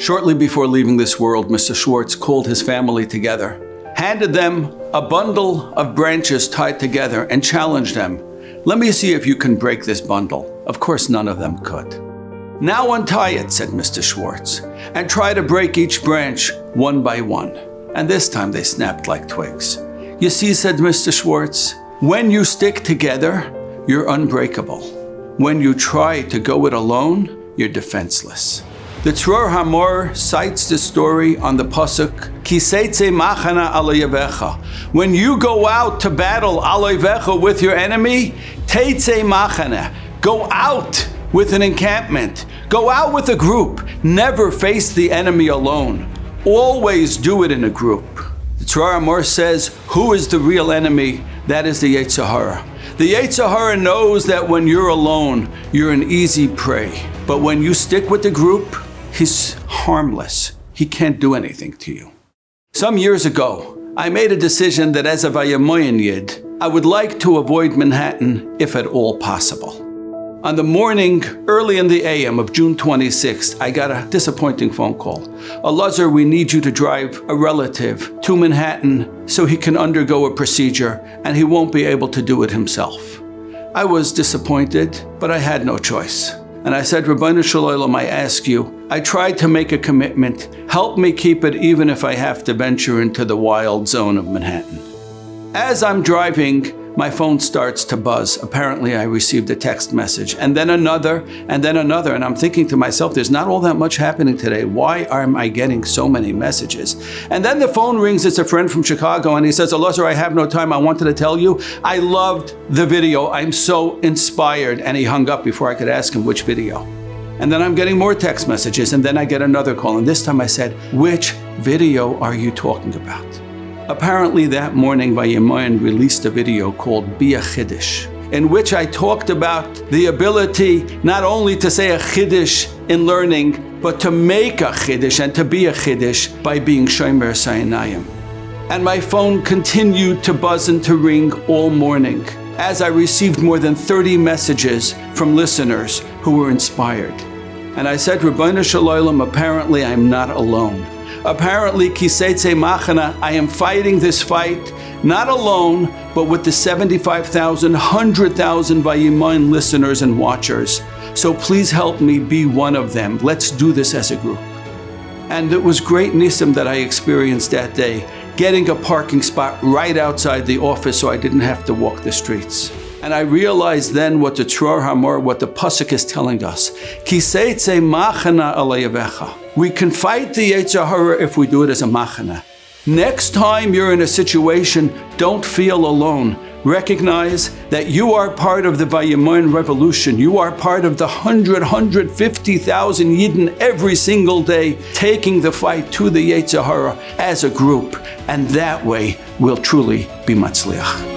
Shortly before leaving this world, Mr. Schwartz called his family together, handed them a bundle of branches tied together, and challenged them, "Let me see if you can break this bundle." Of course, none of them could. "Now untie it," said Mr. Schwartz, "and try to break each branch one by one." And this time they snapped like twigs. "You see," said Mr. Schwartz, "when you stick together, you're unbreakable. When you try to go it alone, you're defenseless." The Tzror Hamor cites the story on the pasuk, Kiseitze machana aloyevecha. When you go out to battle aloyevecha with your enemy, teitze machana. Go out with an encampment. Go out with a group. Never face the enemy alone. Always do it in a group. The Tzror Hamor says, who is the real enemy? That is the Yetzer Hara. The Yetzer Hara knows that when you're alone, you're an easy prey. But when you stick with the group, he's harmless. He can't do anything to you. Some years ago, I made a decision that as a Vayamoyan Yid, I would like to avoid Manhattan if at all possible. On the morning, early in the AM of June 26th, I got a disappointing phone call. "Elazar, we need you to drive a relative to Manhattan so he can undergo a procedure and he won't be able to do it himself." I was disappointed, but I had no choice. And I said, "Rabbeinu Shalom, I ask you, I tried to make a commitment. Help me keep it even if I have to venture into the wild zone of Manhattan." As I'm driving, my phone starts to buzz. Apparently, I received a text message, and then another, and then another. And I'm thinking to myself, there's not all that much happening today. Why am I getting so many messages? And then the phone rings. It's a friend from Chicago, and he says, "Elazar, I have no time. I wanted to tell you, I loved the video. I'm so inspired." And he hung up before I could ask him which video. And then I'm getting more text messages, and then I get another call. And this time I said, "Which video are you talking about?" Apparently that morning, Vayamoyan released a video called Be a Chiddush, in which I talked about the ability not only to say a Chiddush in learning, but to make a Chiddush and to be a Chiddush by being Shomer Sayanayim. And my phone continued to buzz and to ring all morning as I received more than 30 messages from listeners who were inspired. And I said, "Rabbeinu Shalom, apparently I'm not alone. Apparently, Kiseitze Machana, I am fighting this fight, not alone, but with the 75,000, 100,000 Vayamoyan listeners and watchers. So please help me be one of them. Let's do this as a group." And it was great nisim that I experienced that day, getting a parking spot right outside the office so I didn't have to walk the streets. And I realized then what the Tzror Hamor, what the pasuk is telling us. Kiseitze machana aloyevecha. We can fight the Yetzer Hara if we do it as a machana. Next time you're in a situation, don't feel alone. Recognize that you are part of the Vayamoyan revolution. You are part of the 150,000 Yidden every single day taking the fight to the Yetzer Hara as a group. And that way we'll truly be matzliach.